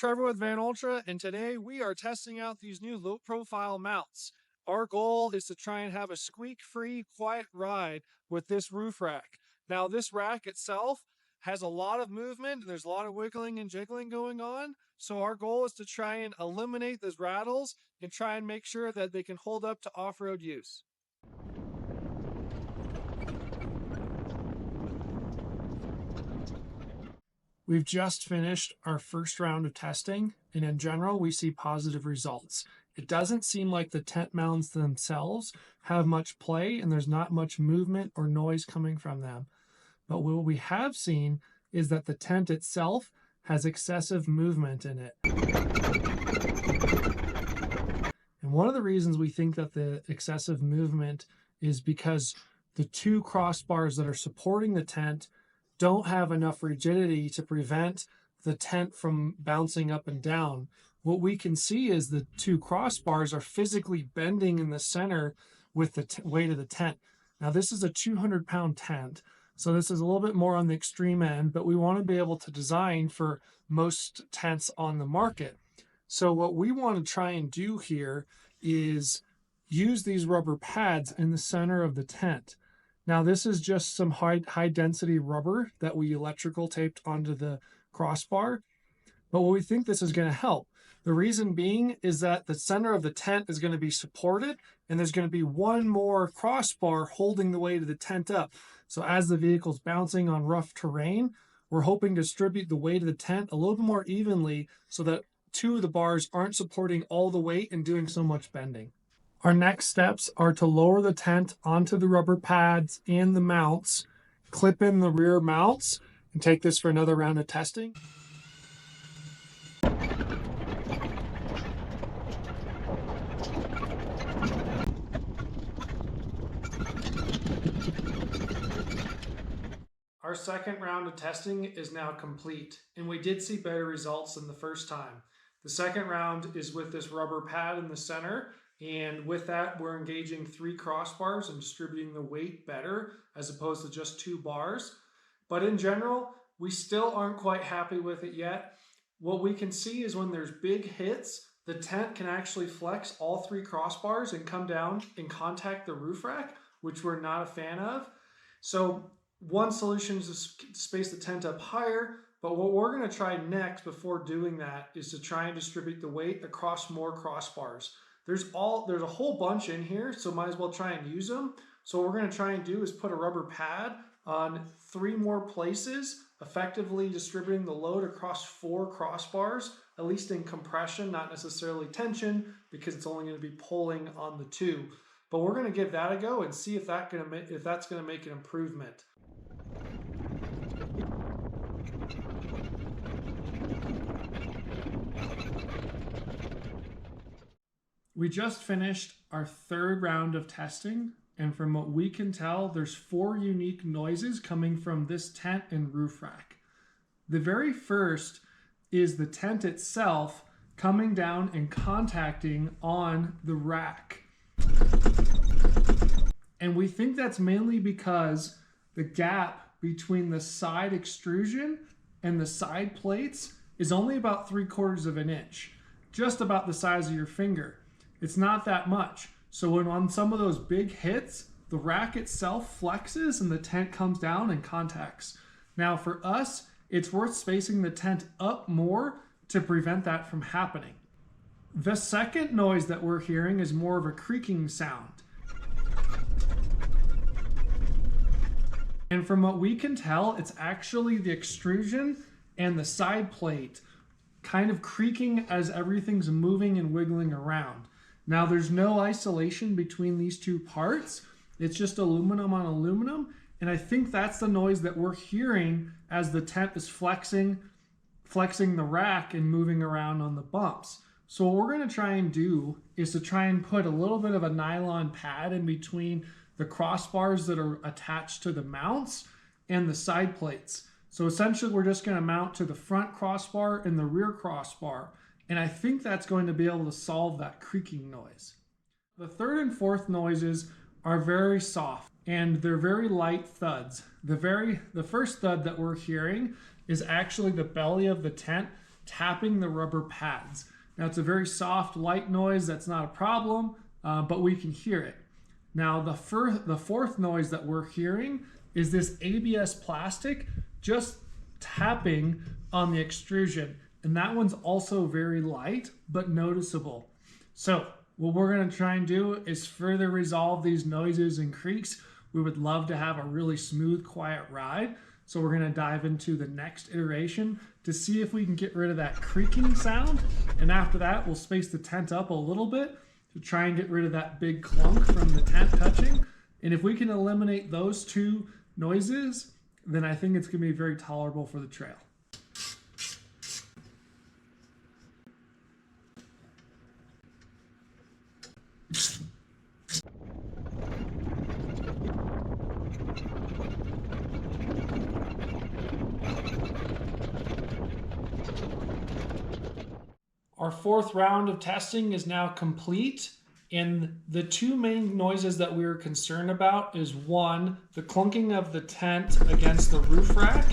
Trevor with Vanultra, and today we are testing out these new low profile mounts. Our goal is to try and have a squeak-free, quiet ride with this roof rack. Now, this rack itself has a lot of movement. There's a lot of wiggling and jiggling going on. So our goal is to try and eliminate those rattles and try and make sure that they can hold up to off-road use. We've just finished our first round of testing, and in general, we see positive results. It doesn't seem like the tent mounts themselves have much play, and there's not much movement or noise coming from them. But what we have seen is that the tent itself has excessive movement in it. And one of the reasons we think that the excessive movement is because the two crossbars that are supporting the tent don't have enough rigidity to prevent the tent from bouncing up and down. What we can see is the two crossbars are physically bending in the center with the weight of the tent. Now, this is a 200-pound tent, so this is a little bit more on the extreme end, but we want to be able to design for most tents on the market. So what we want to try and do here is use these rubber pads in the center of the tent. Now, this is just some high density rubber that we electrical taped onto the crossbar. But what we think this is going to help. The reason being is that the center of the tent is going to be supported, and there's going to be one more crossbar holding the weight of the tent up. So as the vehicle's bouncing on rough terrain, we're hoping to distribute the weight of the tent a little bit more evenly so that two of the bars aren't supporting all the weight and doing so much bending. Our next steps are to lower the tent onto the rubber pads and the mounts, clip in the rear mounts, and take this for another round of testing. Our second round of testing is now complete, and we did see better results than the first time. The second round is with this rubber pad in the center. And with that, we're engaging 3 crossbars and distributing the weight better as opposed to just 2 bars. But in general, we still aren't quite happy with it yet. What we can see is when there's big hits, the tent can actually flex all 3 crossbars and come down and contact the roof rack, which we're not a fan of. So one solution is to space the tent up higher. But what we're going to try next before doing that is to try and distribute the weight across more crossbars. There's a whole bunch in here, so might as well try and use them. So what we're going to try and do is put a rubber pad on 3 more places, effectively distributing the load across 4 crossbars, at least in compression, not necessarily tension, because it's only going to be pulling on the 2. But we're going to give that a go and see if that's going to make an improvement. We just finished our third round of testing, and from what we can tell, there's 4 unique noises coming from this tent and roof rack. The very first is the tent itself coming down and contacting on the rack. And we think that's mainly because the gap between the side extrusion and the side plates is only about 3/4 of an inch, just about the size of your finger. It's not that much. So when on some of those big hits, the rack itself flexes and the tent comes down and contacts. Now for us, it's worth spacing the tent up more to prevent that from happening. The second noise that we're hearing is more of a creaking sound. And from what we can tell, it's actually the extrusion and the side plate kind of creaking as everything's moving and wiggling around. Now there's no isolation between these 2 parts. It's just aluminum on aluminum. And I think that's the noise that we're hearing as the tent is flexing the rack and moving around on the bumps. So what we're going to try and do is to try and put a little bit of a nylon pad in between the crossbars that are attached to the mounts and the side plates. So essentially we're just going to mount to the front crossbar and the rear crossbar. And I think that's going to be able to solve that creaking noise. The third and fourth noises are very soft and they're very light thuds. The first thud that we're hearing is actually the belly of the tent tapping the rubber pads. Now it's a very soft, light noise. That's not a problem, but we can hear it. Now the fourth noise that we're hearing is this ABS plastic just tapping on the extrusion. And that one's also very light, but noticeable. So what we're gonna try and do is further resolve these noises and creaks. We would love to have a really smooth, quiet ride. So we're gonna dive into the next iteration to see if we can get rid of that creaking sound. And after that, we'll space the tent up a little bit to try and get rid of that big clunk from the tent touching. And if we can eliminate those two noises, then I think it's gonna be very tolerable for the trail. Our fourth round of testing is now complete, and the two main noises that we were concerned about is one, the clunking of the tent against the roof rack,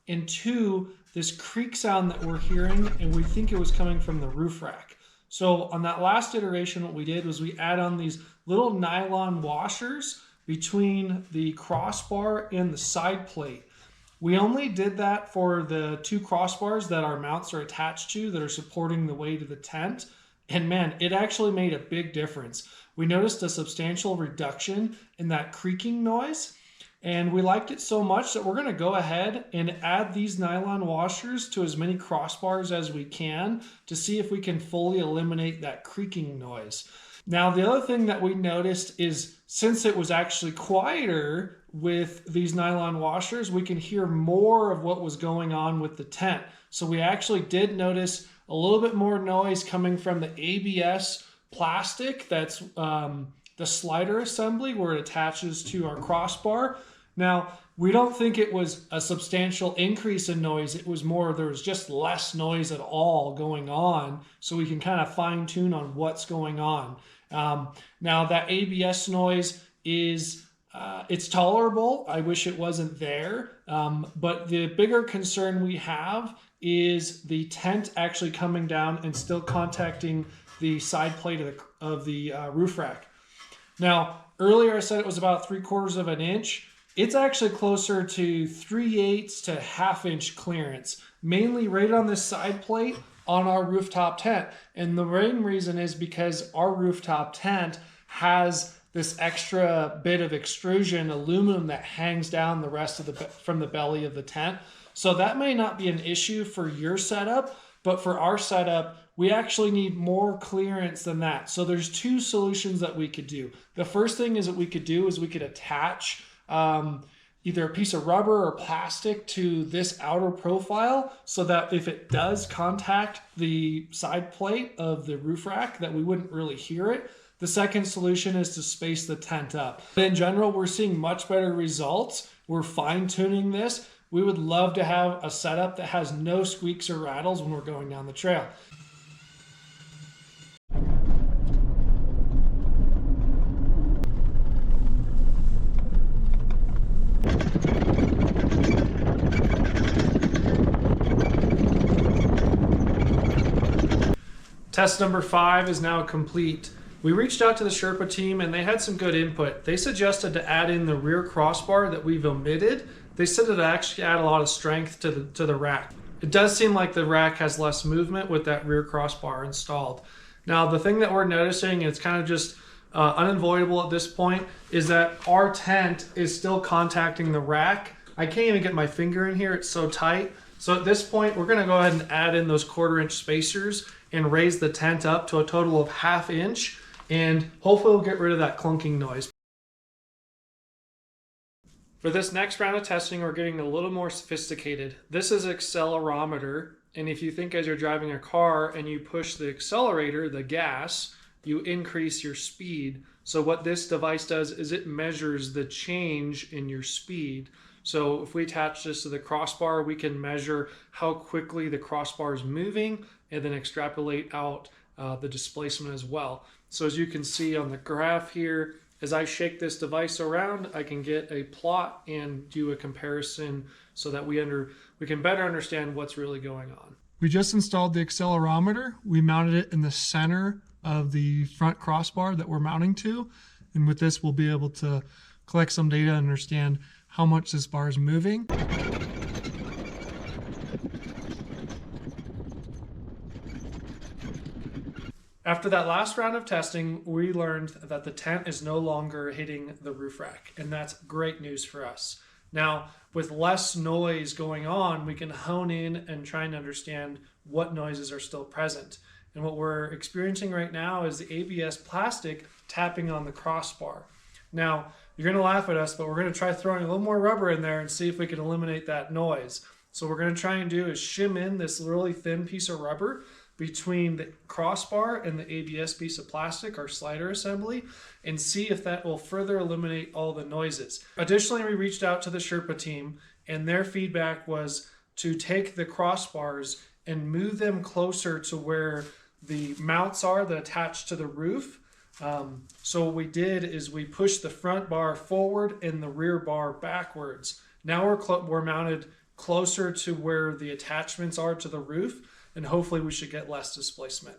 and two, this creak sound that we're hearing, and we think it was coming from the roof rack. So on that last iteration, what we did was we add on these little nylon washers between the crossbar and the side plate. We only did that for the two crossbars that our mounts are attached to that are supporting the weight of the tent. And man, it actually made a big difference. We noticed a substantial reduction in that creaking noise. And we liked it so much that we're gonna go ahead and add these nylon washers to as many crossbars as we can to see if we can fully eliminate that creaking noise. Now, the other thing that we noticed is since it was actually quieter with these nylon washers, we can hear more of what was going on with the tent. So we actually did notice a little bit more noise coming from the ABS plastic. That's the slider assembly where it attaches to our crossbar. Now, we don't think it was a substantial increase in noise. It was more, there was just less noise at all going on. So we can kind of fine tune on what's going on. Now that ABS noise is, it's tolerable. I wish it wasn't there. But the bigger concern we have is the tent actually coming down and still contacting the side plate of the roof rack. Now, earlier I said it was about 3/4 of an inch. It's actually closer to 3/8 to 1/2 inch clearance, mainly right on this side plate on our rooftop tent. And the main reason is because our rooftop tent has this extra bit of extrusion aluminum that hangs down the rest of from the belly of the tent. So that may not be an issue for your setup, but for our setup, we actually need more clearance than that. So there's two solutions that we could do. The first thing is that we could do is we could attach either a piece of rubber or plastic to this outer profile so that if it does contact the side plate of the roof rack that we wouldn't really hear it. The second solution is to space the tent up. But in general, we're seeing much better results. We're fine tuning this. We would love to have a setup that has no squeaks or rattles when we're going down the trail. Test number 5 is now complete. We reached out to the Sherpa team and they had some good input. They suggested to add in the rear crossbar that we've omitted. They said it actually add a lot of strength to the rack. It does seem like the rack has less movement with that rear crossbar installed. Now, the thing that we're noticing, it's kind of just unavoidable at this point, is that our tent is still contacting the rack. I can't even get my finger in here, it's so tight. So at this point, we're gonna go ahead and add in those 1/4 inch spacers and raise the tent up to a total of 1/2 inch, and hopefully we'll get rid of that clunking noise. For this next round of testing, we're getting a little more sophisticated. This is an accelerometer, and if you think as you're driving a car and you push the accelerator, the gas, you increase your speed. So what this device does is it measures the change in your speed. So if we attach this to the crossbar, we can measure how quickly the crossbar is moving and then extrapolate out the displacement as well. So as you can see on the graph here, as I shake this device around, I can get a plot and do a comparison so that we can better understand what's really going on. We just installed the accelerometer. We mounted it in the center of the front crossbar that we're mounting to. And with this, we'll be able to collect some data and understand how much this bar is moving. After that last round of testing, we learned that the tent is no longer hitting the roof rack, and that's great news for us. Now, with less noise going on, we can hone in and try and understand what noises are still present. And what we're experiencing right now is the ABS plastic tapping on the crossbar. Now, you're going to laugh at us, but we're going to try throwing a little more rubber in there and see if we can eliminate that noise. So what we're going to try and do is shim in this really thin piece of rubber between the crossbar and the ABS piece of plastic, our slider assembly, and see if that will further eliminate all the noises. Additionally, we reached out to the Sherpa team, and their feedback was to take the crossbars and move them closer to where the mounts are that attach to the roof. So what we did is we pushed the front bar forward and the rear bar backwards. Now we're mounted closer to where the attachments are to the roof, and hopefully we should get less displacement.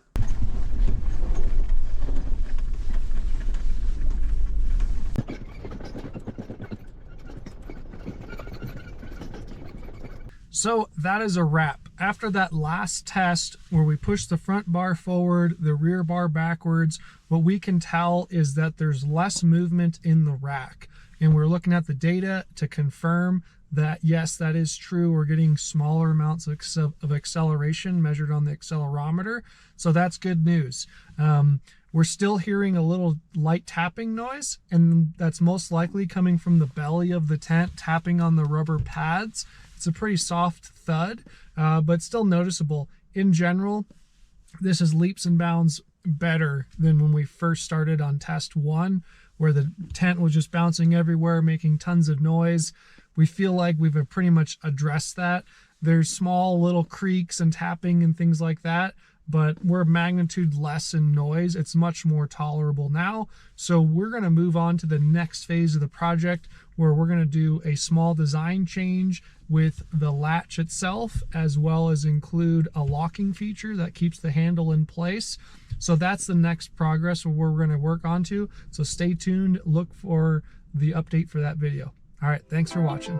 So that is a wrap. After that last test where we pushed the front bar forward, the rear bar backwards, what we can tell is that there's less movement in the rack. And we're looking at the data to confirm that yes, that is true. We're getting smaller amounts of acceleration measured on the accelerometer. So that's good news. We're still hearing a little light tapping noise, and that's most likely coming from the belly of the tent tapping on the rubber pads. It's a pretty soft thud, but still noticeable. In general, this is leaps and bounds better than when we first started on test 1, where the tent was just bouncing everywhere, making tons of noise. We feel like we've pretty much addressed that. There's small little creaks and tapping and things like that, but we're magnitude less in noise. It's much more tolerable now. So we're going to move on to the next phase of the project, where we're going to do a small design change with the latch itself, as well as include a locking feature that keeps the handle in place. So that's the next progress where we're going to work on to. So stay tuned, look for the update for that video. All right, thanks for watching.